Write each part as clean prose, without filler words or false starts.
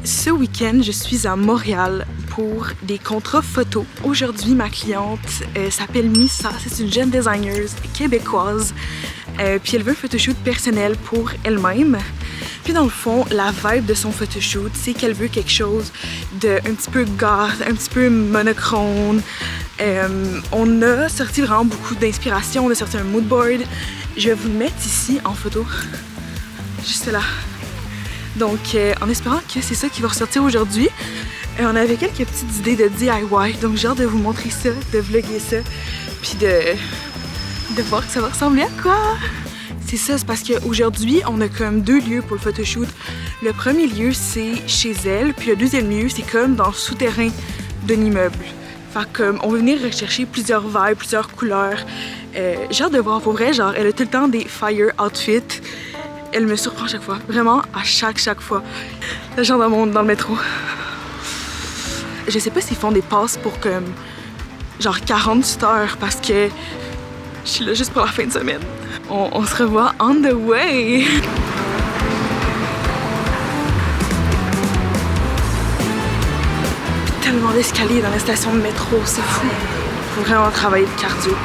Ce week-end, je suis à Montréal pour des contrats photos. Aujourd'hui, ma cliente s'appelle Missa. C'est une jeune designer québécoise. Puis elle veut un photoshoot personnel pour elle-même. Puis dans le fond, la vibe de son photoshoot, c'est qu'elle veut quelque chose de un petit peu goth, un petit peu monochrome. On a sorti vraiment beaucoup d'inspiration, on a sorti un mood board. Je vais vous le mettre ici en photo, juste là. Donc en espérant que c'est ça qui va ressortir aujourd'hui. On avait quelques petites idées de DIY, donc j'ai hâte de vous montrer ça, de vlogger ça, puis de voir que ça va ressembler à quoi. C'est ça, c'est parce qu'aujourd'hui, on a comme deux lieux pour le photoshoot. Le premier lieu, c'est chez elle, puis le deuxième lieu, c'est comme dans le souterrain d'un immeuble. Fait comme, on veut venir rechercher plusieurs vibes, plusieurs couleurs. J'ai hâte de voir, pour vrai, genre, elle a tout le temps des fire outfits. Elle me surprend à chaque fois, vraiment à chaque fois. Le genre dans le métro. Je sais pas s'ils font des passes pour comme, genre 48 heures, parce que je suis là juste pour la fin de semaine. On se revoit on the way! Tellement d'escaliers dans la station de métro, c'est fou! Faut vraiment travailler de cardio.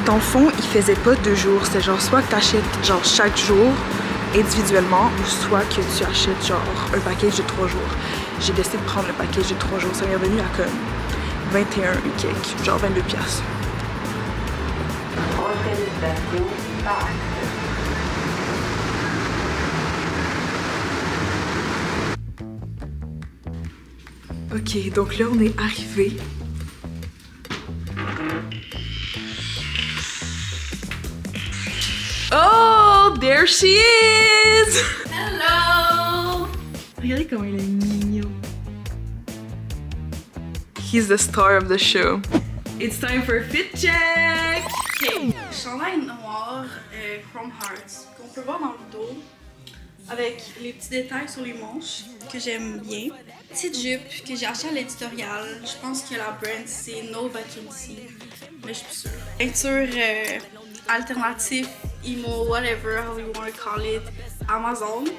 Dans le fond, ils faisaient pas 2 jours, c'était genre soit que t'achètes genre chaque jour individuellement ou soit que tu achètes genre un package de 3 jours. J'ai décidé de prendre le package de 3 jours, ça m'est revenu à comme 21 et quelques, genre 22 piastres. Ok, donc là on est arrivé. Oh, there she is! Hello! Regardez comment il est mignon. He's the star of the show. It's time for a fit check! Ok, chandail noir Chrome Hearts qu'on peut voir dans le dos avec les petits détails sur les manches que j'aime bien. Petite jupe que j'ai achetée à l'éditorial. Je pense que la brand c'est No Vacancy, mais je suis plus sûre. Peinture alternative, emo, whatever how you want to call it. Amazon.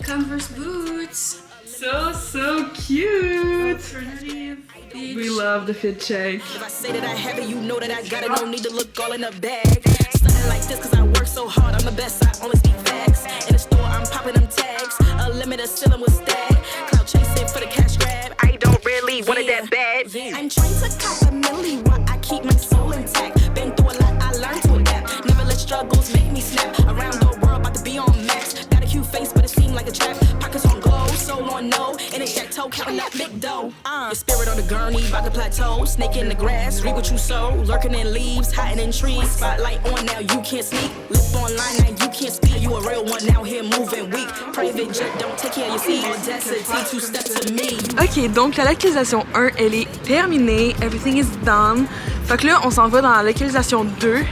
Converse boots. So cute! Alternative. Bitch. We love the fit check. If I say that I have it, you know that I got it. No need to look all in a bag. Stunning like this cause I work so hard. I'm the best, I only speak facts. In the store, I'm popping them tags. A limit of ceiling with stag. Cloud chasing for the cash grab. I don't really want it that bad. I'm trying to cop a milli while I keep my soul intact. Been through a lot, I learned to adapt. Never let struggles make me snap. Around the world, about to be on max. Got a cute face, but it seemed like a trap. Pockets on glow, soul on no. And it's that toe counting that big dough. Your spirit on the gurney, by the plateau. Snake in the grass, reap what you sow. Lurking in leaves, hiding in trees. Spotlight on now, you can't sneak. Lip online now, you can't speak. You a real one out here moving weak. Private jet, don't take care of your seat. Audacity, 2 steps to me. Ok, donc la localisation 1, elle est terminée. Everything is done. Fait que là, on s'en va dans la localisation 2.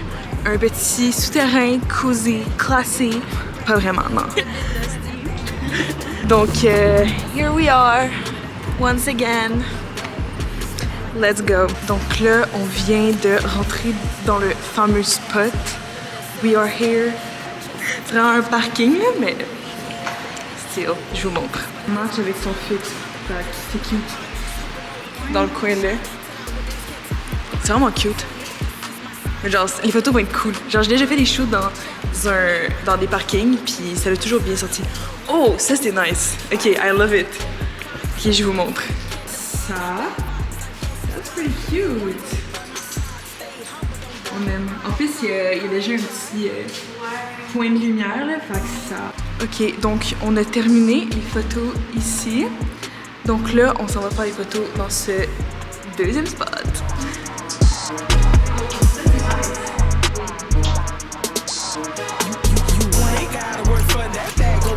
Un petit souterrain, cozy, classé. Pas vraiment, non. Donc, here we are, once again. Let's go. Donc là, on vient de rentrer dans le fameux spot. We are here. C'est vraiment un parking, là, mais still, je vous montre. Match avec son fit. C'est cute. Dans le coin là. C'est vraiment cute. Mais genre, les photos vont être cool. Genre, j'ai déjà fait des shoots dans des parkings, puis ça a toujours bien sorti. Oh, ça c'est nice. Ok, I love it. Ok, je vous montre. Ça, that's pretty cute. On aime. En plus, il y a déjà un petit point de lumière, là, fait que ça... Ok, donc on a terminé les photos ici. Donc là, on s'en va faire les photos dans ce deuxième spot.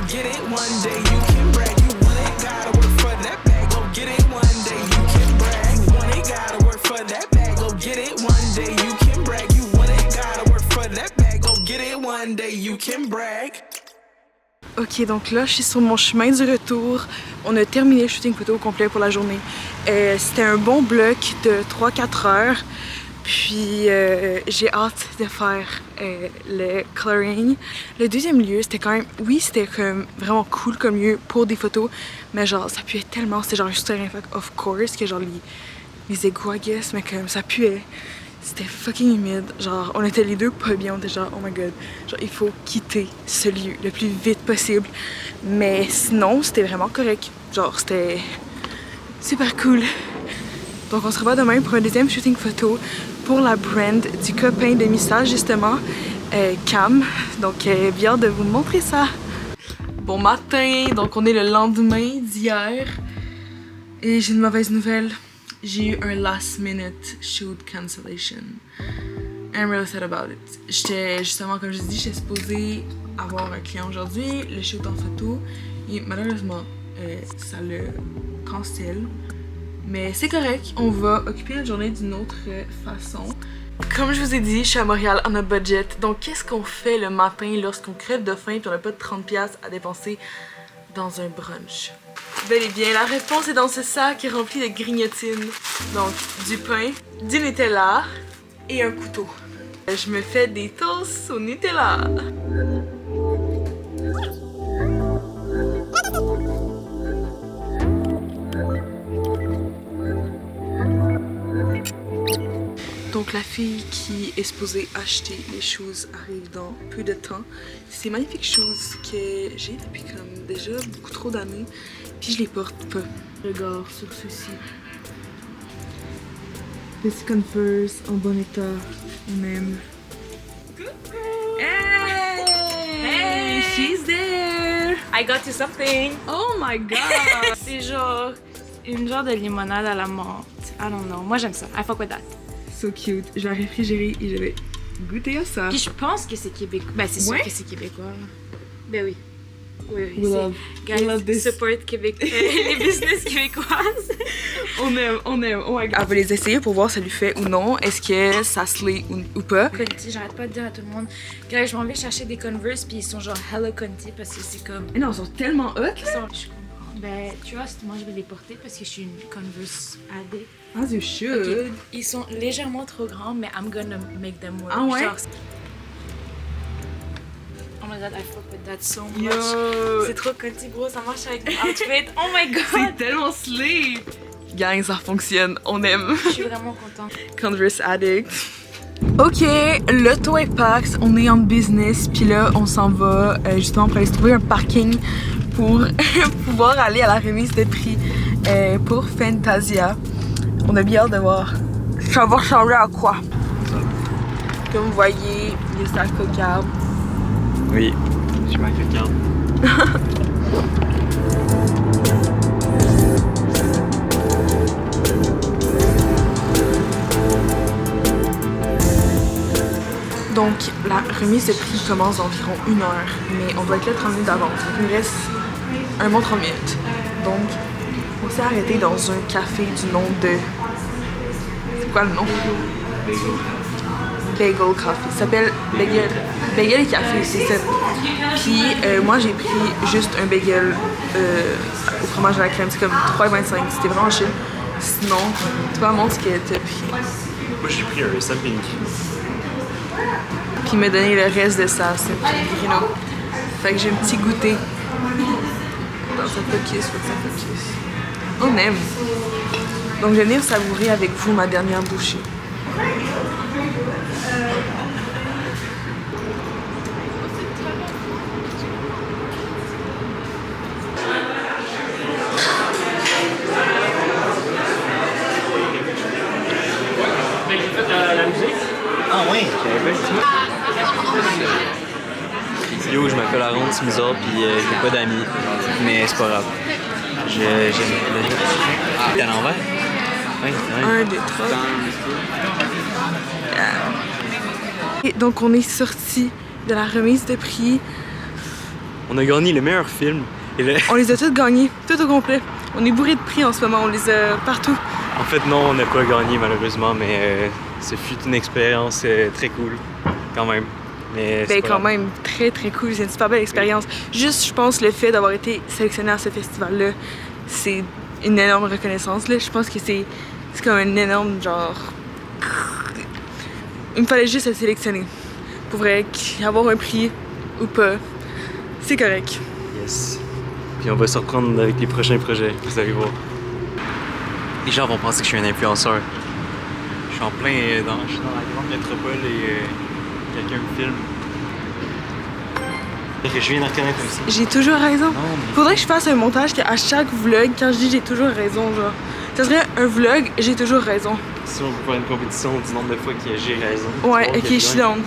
Get it one day, you can brag. You want it, gotta work for that bag. Go get it one day, you can brag. You want it, gotta work for that bag. Go get it one day, you can brag. You want it, gotta work for that bag. Go get it one day, you can brag. Ok, donc là, je suis sur mon chemin du retour. On a terminé le shooting photo au complet pour la journée. C'était un bon bloc de 3-4 heures. Puis j'ai hâte de faire le coloring. Le deuxième lieu, c'était quand même, oui, c'était comme vraiment cool comme lieu pour des photos, mais genre ça puait tellement, c'était genre un souterrain, of course, que genre les égouts, I guess, mais comme ça puait. C'était fucking humide, genre on était les deux pas bien, on était genre oh my god, genre il faut quitter ce lieu le plus vite possible. Mais sinon c'était vraiment correct, genre c'était super cool. Donc on se revoit demain pour un deuxième shooting photo pour la brand du copain de Missa justement, Cam. Donc bien de vous montrer ça. Bon matin, donc on est le lendemain d'hier et j'ai une mauvaise nouvelle. J'ai eu un last minute shoot cancellation. I'm really sad about it. J'étais justement, comme je dis, j'étais supposée avoir un client aujourd'hui, le shoot en photo, et malheureusement, ça le cancelle. Mais c'est correct, on va occuper la journée d'une autre façon. Comme je vous ai dit, je suis à Montréal on a budget. Donc qu'est-ce qu'on fait le matin lorsqu'on crève de faim et on n'a pas de 30$ à dépenser dans un brunch? Bel et bien, la réponse est dans ce sac rempli de grignotines. Donc, du pain, du Nutella et un couteau. Je me fais des toasts au Nutella. Donc la fille qui est supposée acheter les choses arrive dans peu de temps. C'est ces magnifiques choses que j'ai depuis comme déjà beaucoup trop d'années. Puis je les porte pas. Regarde sur ceci. Petit Converse en bon état. On aime. Hey! Hey! She's there! I got you something! Oh my god! C'est genre une genre de limonade à la menthe. I don't know. Moi j'aime ça. I fuck with that. So cute. Je l'ai réfrigérée et je vais goûter à ça. Puis je pense que c'est québécois. Ben c'est sûr que c'est québécois. Ben oui. Oui, oui. We love this. Support Québec. Les business québécoises. On aime. Oh my god. Elle va les essayer pour voir si ça lui fait ou non. Est-ce que ça se l'est ou pas? Conti, j'arrête pas de dire à tout le monde. Guys, je m'en vais chercher des Converse puis ils sont genre Hello Conti parce que c'est comme. Mais non, ils sont tellement hot. Je comprends. Ben, tu vois, moi je vais les porter parce que je suis une Converse addict. As you should. Okay. Ils sont légèrement trop grands, mais I'm gonna make them work. Ah ouais? Genre, oh my god, I fuck with that so much. Yo. C'est trop Conti, bro, ça marche avec mon outfit. Oh my god! C'est tellement slay! Gang, ça fonctionne, on aime. Je suis vraiment contente. Converse addict. Ok, le tour est packed, on est en business, puis là on s'en va justement pour aller se trouver un parking pour pouvoir aller à la remise de prix pour Fantasia. On a bien hâte de voir. Ça va ressembler à quoi? Comme vous voyez, il y a sa cocarde. Oui, je suis ma cocarde. Donc, la remise de prix commence environ 1 heure, mais on doit être là 30 minutes d'avance. Donc, il nous reste un bon 30 minutes. Donc, on s'est arrêté dans un café du nom de... C'est quoi le nom? Bagel Coffee. Ça s'appelle Bagel et Café, c'est ça. Puis, moi, j'ai pris juste un bagel au fromage à la crème. C'est comme 3,25. C'était vraiment chill. Sinon, toi, montre ce que t'as pris. Moi, j'ai pris un sapling. Puis il m'a donné le reste de ça, c'est Pellegrino. Fait que j'ai un petit goûter. Dans sa focus, faut que ça focus. On aime. Donc je vais venir savourer avec vous ma dernière bouchée. Ah ouais, j'avais pas Yo, je m'appelle Aaron Smizard puis j'ai pas d'amis, mais c'est pas grave. J'aime le... T'es à l'envers? Oui, c'est vrai. 1, 2, 3. Et donc on est sorti de la remise de prix. On a gagné le meilleur film. Et le... On les a tous gagnés, tout au complet. On est bourré de prix en ce moment, on les a partout. En fait, non, on n'a pas gagné malheureusement, mais ce fut une expérience très cool, quand même. Mais ben quand même, très très cool, c'est une super belle expérience. Juste, je pense, le fait d'avoir été sélectionné à ce festival-là, c'est une énorme reconnaissance. Là. Je pense que c'est comme un énorme, genre, Il me fallait juste être sélectionné. Pour vrai, avoir un prix ou pas, c'est correct. Yes. Puis on va se reprendre avec les prochains projets, vous allez voir. Les gens vont penser que je suis un influenceur. Je suis en plein je suis dans la grande métropole et quelqu'un me filme. Que je viens de reconnaître aussi. J'ai toujours raison. Non, mais... Faudrait que je fasse un montage qu'à chaque vlog, quand je dis j'ai toujours raison, genre. Ça serait un vlog, j'ai toujours raison. Si on peut faire une compétition du nombre de fois que j'ai raison. Ouais, ok, je suis down.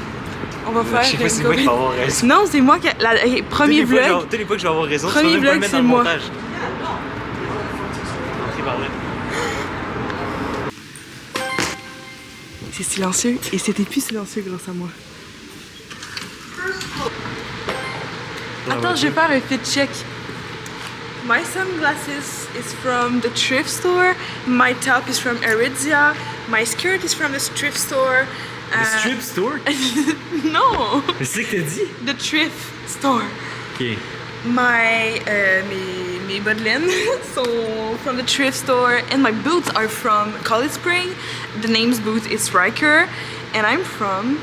On va faire. Je sais pas si c'est moi qui vais avoir raison. Non, c'est moi qui. Premier vlog. Toutes les fois que je vais avoir raison, Premier tu vas même pas le vlog, mettre c'est dans le moi. montage. Entrez par là. C'est silencieux et c'était plus silencieux grâce à moi. Attends, je vais faire un fit check. My sunglasses is from the thrift store. My top is from Aritzia. My skirt is from the thrift store. Le strip store? No! C'est ça que t'as dit? The thrift store. Ok. Mes bas de laine sont from the thrift store, and my boots are from College Spring. The name's boot is Riker, and I'm from.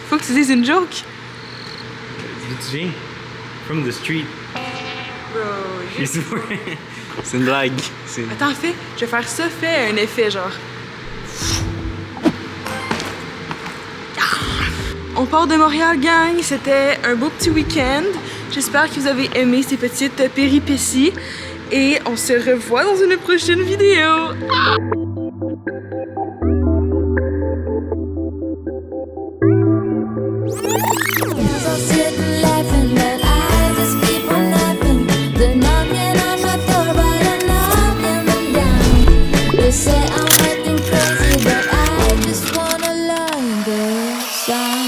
Faut que tu dises une joke. D'où tu viens? From the street. Bro, C'est une blague. Attends, je vais faire ça, fais un effet genre. On part de Montréal, gang. C'était un beau petit week-end. J'espère que vous avez aimé ces petites péripéties. Et on se revoit dans une prochaine vidéo. Say I'm acting crazy, but I just wanna learn the song.